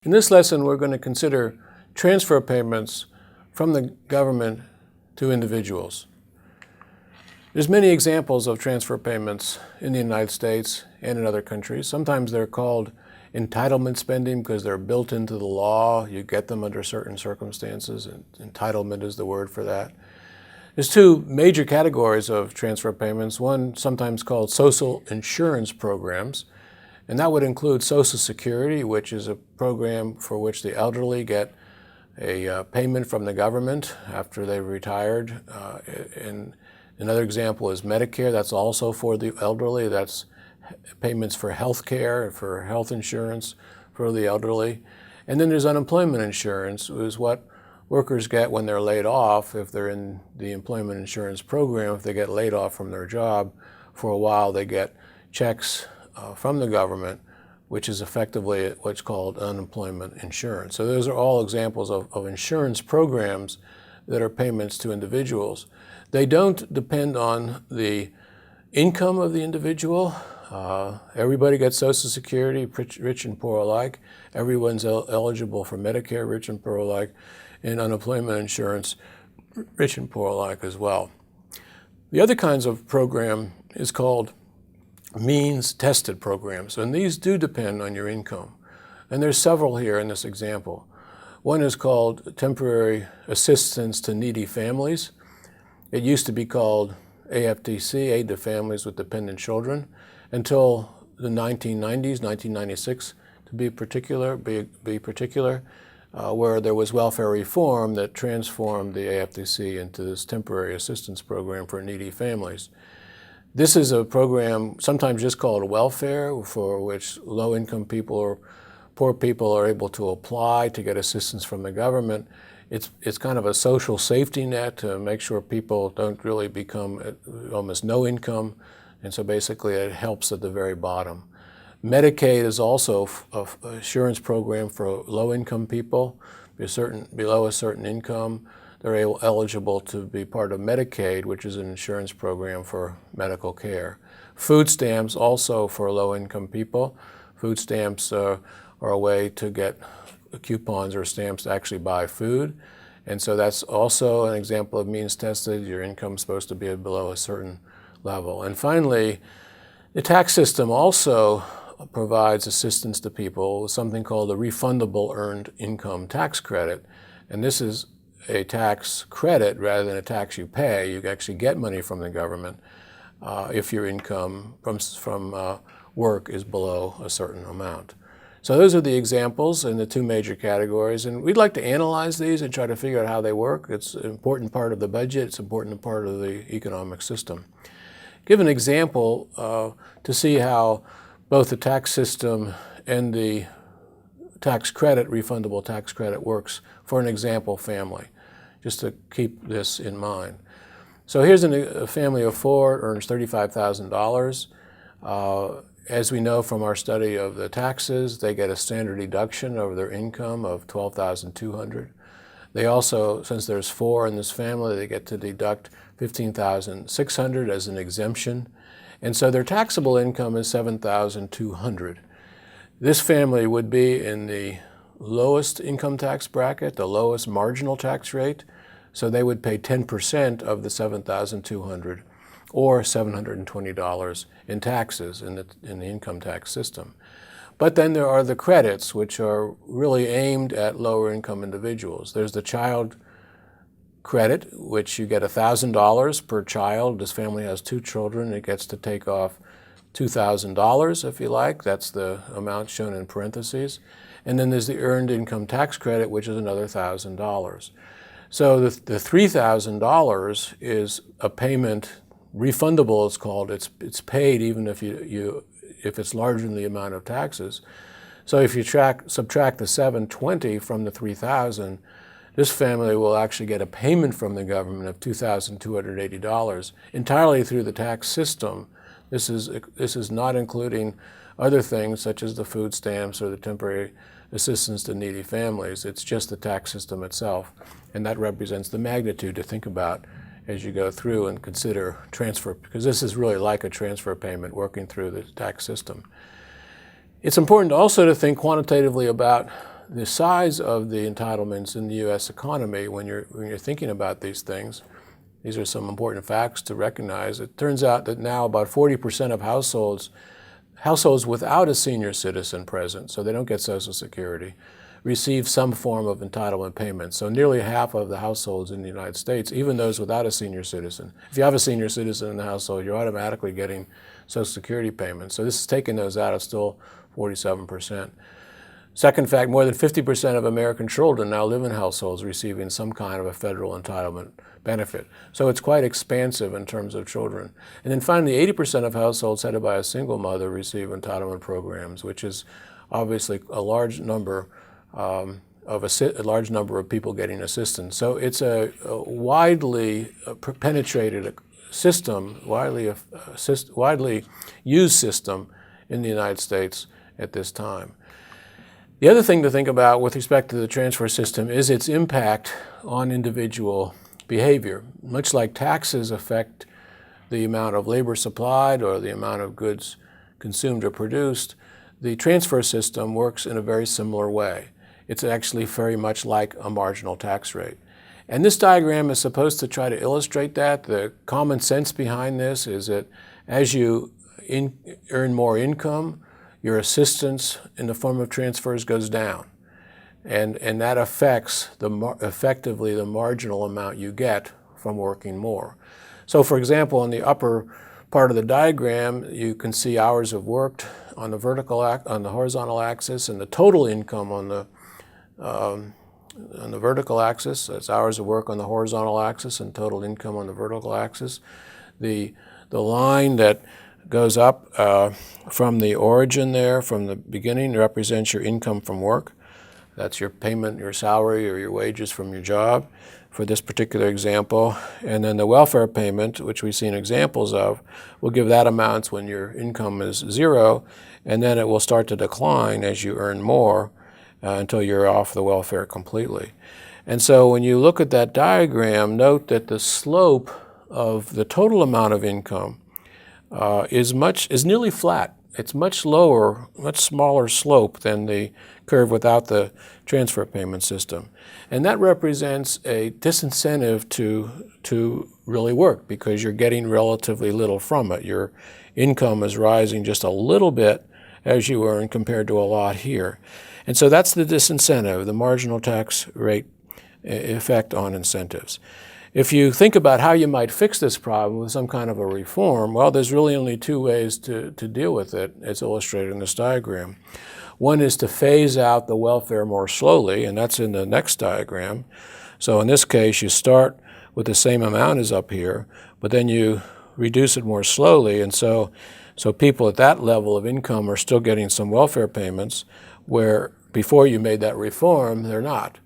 In this lesson, we're going to consider transfer payments from the government to individuals. There's many examples of transfer payments in the United States and in other countries. Sometimes they're called entitlement spending because they're built into the law. You get them under certain circumstances, and entitlement is the word for that. There's two major categories of transfer payments. One sometimes called social insurance programs, and that would include Social Security, which is a program for which the elderly get a payment from the government after they've retired. And another example is Medicare. That's also for the elderly. That's payments for health care, for health insurance for the elderly. And then there's unemployment insurance, which is what workers get when they're laid off. If they're in the employment insurance program, if they get laid off from their job for a while, they get checks from the government, which is effectively what's called unemployment insurance. So those are all examples of insurance programs that are payments to individuals. They don't depend on the income of the individual. Everybody gets Social Security, rich and poor alike. Everyone's eligible for Medicare, rich and poor alike, and unemployment insurance, rich and poor alike as well. The other kinds of program is called means-tested programs, and these do depend on your income. And there's several here in this example. One is called temporary assistance to needy families. It used to be called AFDC, Aid to Families with Dependent Children, until the 1990s, 1996 to be particular, where there was welfare reform that transformed the AFDC into this temporary assistance program for needy families. This is a program sometimes just called welfare, for which low-income people or poor people are able to apply to get assistance from the government. It's kind of a social safety net to make sure people don't really become almost no income, and so basically it helps at the very bottom. Medicaid is also an insurance program for low-income people below a certain income. They're eligible to be part of Medicaid, which is an insurance program for medical care. Food stamps also for low-income people. Food stamps are a way to get coupons or stamps to actually buy food. And so that's also an example of means tested. Your income's supposed to be below a certain level. And finally, the tax system also provides assistance to people with something called a refundable earned income tax credit. And this is a tax credit rather than a tax you pay. You actually get money from the government if your income from work is below a certain amount. So those are the examples in the two major categories, and we'd like to analyze these and try to figure out how they work. It's an important part of the budget. It's an important part of the economic system. Give an example to see how both the tax system and the tax credit, refundable tax credit, works for an example family, just to keep this in mind. So here's a family of four, earns $35,000. As we know from our study of the taxes, they get a standard deduction over their income of $12,200. They also, since there's four in this family, they get to deduct $15,600 as an exemption. And so their taxable income is $7,200. This family would be in the lowest income tax bracket, the lowest marginal tax rate, so they would pay 10% of the $7,200 or $720 in taxes in the income tax system. But then there are the credits, which are really aimed at lower income individuals. There's the child credit, which you get $1,000 per child. This family has two children. It gets to take off $2,000 if you like. That's the amount shown in parentheses. And then there's the earned income tax credit, which is another $1,000. So the $3,000 is a payment, refundable it's called. It's paid even if if it's larger than the amount of taxes. So if you subtract the $720 from the $3,000, this family will actually get a payment from the government of $2,280 entirely through the tax system. This is not including other things such as the food stamps or the temporary assistance to needy families. It's just the tax system itself, and that represents the magnitude to think about as you go through and consider transfer, because this is really like a transfer payment working through the tax system. It's important also to think quantitatively about the size of the entitlements in the U.S. economy, when you're thinking about these things, these are some important facts to recognize. It turns out that now about 40% of households without a senior citizen present, so they don't get Social Security, receive some form of entitlement payment. So nearly half of the households in the United States, even those without a senior citizen, if you have a senior citizen in the household, you're automatically getting Social Security payments. So this is taking those out, it's still 47%. Second fact, more than 50% of American children now live in households receiving some kind of a federal entitlement benefit. So it's quite expansive in terms of children. And then finally, 80% of households headed by a single mother receive entitlement programs, which is obviously a large number of people getting assistance. So it's a widely penetrated system, widely used system in the United States at this time. The other thing to think about with respect to the transfer system is its impact on individual behavior. Much like taxes affect the amount of labor supplied or the amount of goods consumed or produced, the transfer system works in a very similar way. It's actually very much like a marginal tax rate. And this diagram is supposed to try to illustrate that. The common sense behind this is that as you earn more income, your assistance in the form of transfers goes down. And that affects effectively the marginal amount you get from working more. So for example, in the upper part of the diagram, you can see hours of worked on the horizontal axis, and the total income on the vertical axis. That's hours of work on the horizontal axis and total income on the vertical axis. The line that goes up from the origin there, from the beginning, represents your income from work. That's your payment, your salary, or your wages from your job for this particular example. And then the welfare payment, which we've seen examples of, will give that amount when your income is zero, and then it will start to decline as you earn more until you're off the welfare completely. And so when you look at that diagram, note that the slope of the total amount of income is nearly flat. It's much lower, much smaller slope than the curve without the transfer payment system. And that represents a disincentive to really work because you're getting relatively little from it. Your income is rising just a little bit as you earn compared to a lot here. And so that's the disincentive, the marginal tax rate effect on incentives. If you think about how you might fix this problem with some kind of a reform, well, there's really only two ways to deal with it, as illustrated in this diagram. One is to phase out the welfare more slowly, and that's in the next diagram. So in this case, you start with the same amount as up here, but then you reduce it more slowly, and so people at that level of income are still getting some welfare payments, where before you made that reform, they're not.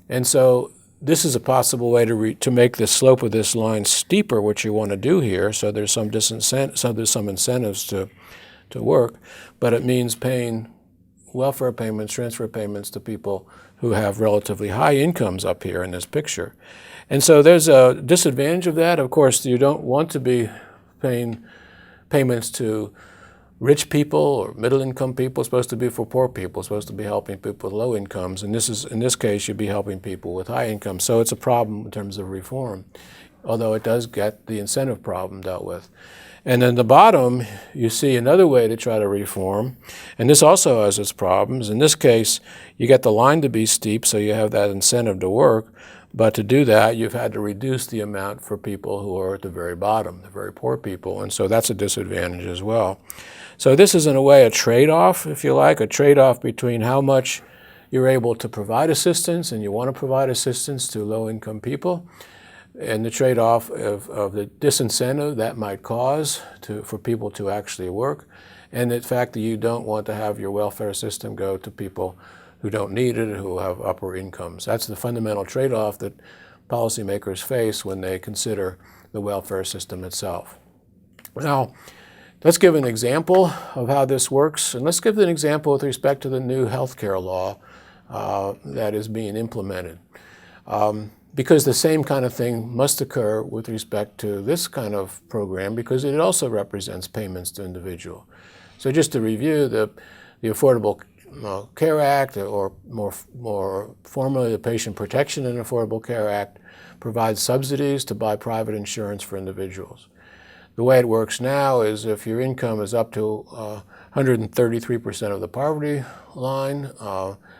And so this is a possible way to make the slope of this line steeper, which you want to do here. So there's some incentives to work, but it means paying welfare payments, transfer payments to people who have relatively high incomes up here in this picture. And so there's a disadvantage of that. Of course, you don't want to be paying payments to rich people or middle-income people. It's supposed to be for poor people. It's supposed to be helping people with low incomes. And in this case, you'd be helping people with high incomes. So it's a problem in terms of reform, although it does get the incentive problem dealt with. And then the bottom, you see another way to try to reform. And this also has its problems. In this case, you get the line to be steep, so you have that incentive to work. But to do that, you've had to reduce the amount for people who are at the very bottom, the very poor people. And so that's a disadvantage as well. So this is in a way a trade-off, if you like, a trade-off between how much you're able to provide assistance, and you want to provide assistance to low-income people, and the trade-off of the disincentive that might cause for people to actually work, and the fact that you don't want to have your welfare system go to people who don't need it, who have upper incomes. That's the fundamental trade-off that policymakers face when they consider the welfare system itself. Now, let's give an example of how this works, and let's give an example with respect to the new health care law that is being implemented. Because the same kind of thing must occur with respect to this kind of program, because it also represents payments to individual. So just to review, the Affordable Care Act, or more formally the Patient Protection and Affordable Care Act, provides subsidies to buy private insurance for individuals. The way it works now is if your income is up to 133% of the poverty line,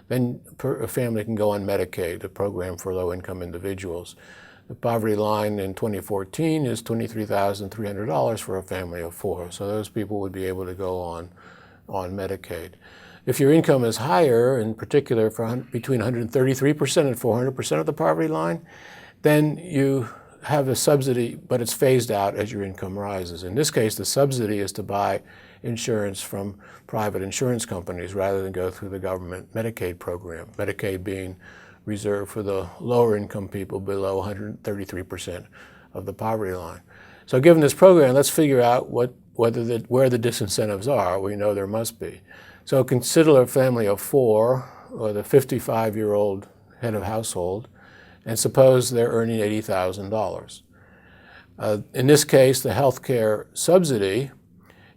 then a family can go on Medicaid, the program for low-income individuals. The poverty line in 2014 is $23,300 for a family of 4, so those people would be able to go on Medicaid. If your income is higher, in particular between 133% and 400% of the poverty line, then you have a subsidy, but it's phased out as your income rises. In this case, the subsidy is to buy insurance from private insurance companies rather than go through the government Medicaid program, Medicaid being reserved for the lower income people below 133% of the poverty line. So given this program, let's figure out where the disincentives are. We know there must be. So consider a family of 4, or the 55-year-old head of household, and suppose they're earning $80,000. In this case, the health care subsidy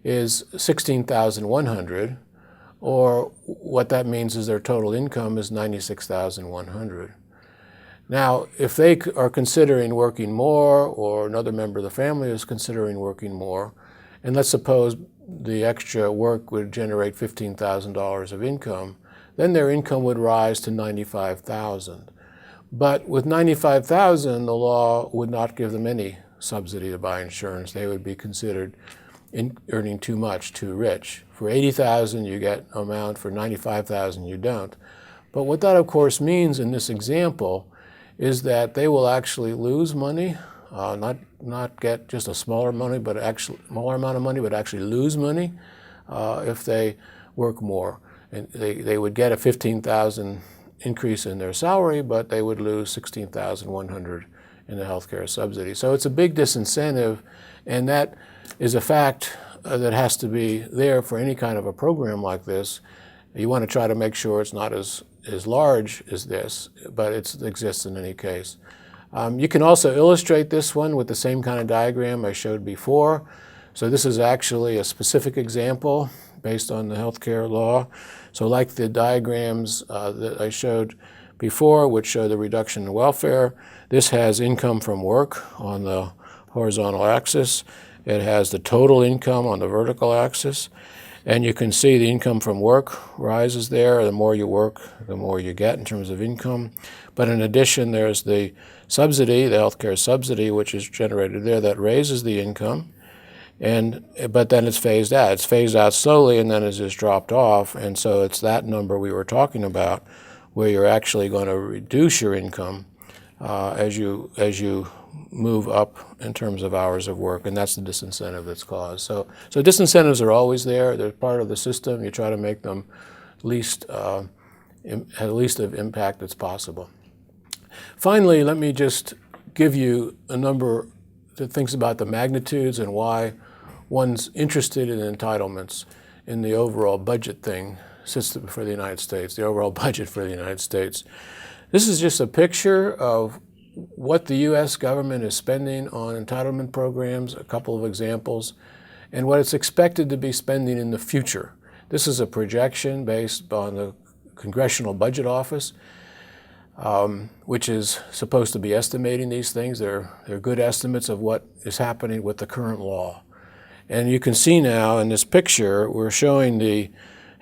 is $16,100, or what that means is their total income is $96,100. Now, if they are considering working more, or another member of the family is considering working more, and let's suppose the extra work would generate $15,000 of income, then their income would rise to $95,000. But with $95,000, the law would not give them any subsidy to buy insurance. They would be considered earning too much, too rich. For $80,000, you get an amount. For $95,000, you don't. But what that, of course, means in this example is that they will actually lose money, not get just a smaller amount of money, but actually lose money if they work more. And they would get a $15,000 increase in their salary, but they would lose $16,100 in the healthcare subsidy. So it's a big disincentive, and that is a fact that has to be there for any kind of a program like this. You want to try to make sure it's not as large as this, but it exists in any case. You can also illustrate this one with the same kind of diagram I showed before. So this is actually a specific example based on the healthcare law. So like the diagrams that I showed before, which show the reduction in welfare, this has income from work on the horizontal axis. It has the total income on the vertical axis. And you can see the income from work rises there. The more you work, the more you get in terms of income. But in addition, there's the subsidy, the healthcare subsidy, which is generated there that raises the income. But then it's phased out. It's phased out slowly, and then it's just dropped off. And so it's that number we were talking about, where you're actually going to reduce your income as you move up in terms of hours of work, and that's the disincentive that's caused. So disincentives are always there. They're part of the system. You try to make them have the least of impact that's possible. Finally, let me just give you a number that thinks about the magnitudes and why one's interested in entitlements in the overall budget system for the United States, the overall budget for the United States. This is just a picture of what the U.S. government is spending on entitlement programs, a couple of examples, and what it's expected to be spending in the future. This is a projection based on the Congressional Budget Office, which is supposed to be estimating these things. They're good estimates of what is happening with the current law. And you can see now in this picture, we're showing the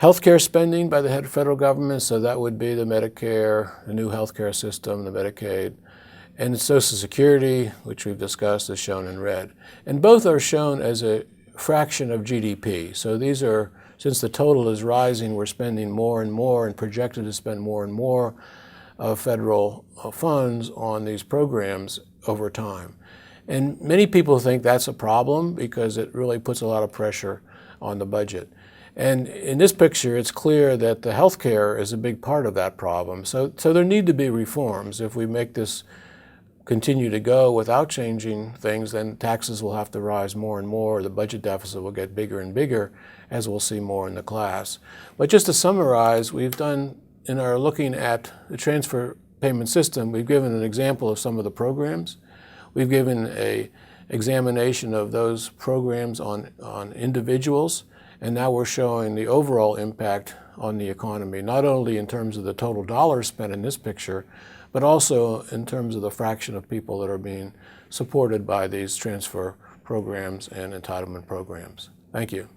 healthcare spending by the federal government, so that would be the Medicare, the new healthcare system, the Medicaid, and the Social Security, which we've discussed, is shown in red. And both are shown as a fraction of GDP. So these are, since the total is rising, we're spending more and more and projected to spend more and more of federal funds on these programs over time. And many people think that's a problem because it really puts a lot of pressure on the budget. And in this picture, it's clear that the healthcare is a big part of that problem. So there need to be reforms. If we make this continue to go without changing things, then taxes will have to rise more and more. The budget deficit will get bigger and bigger, as we'll see more in the class. But just to summarize, we've done, in our looking at the transfer payment system, we've given an example of some of the programs. We've given an examination of those programs on individuals And now we're showing the overall impact on the economy, not only in terms of the total dollars spent in this picture, but also in terms of the fraction of people that are being supported by these transfer programs and entitlement programs. Thank you.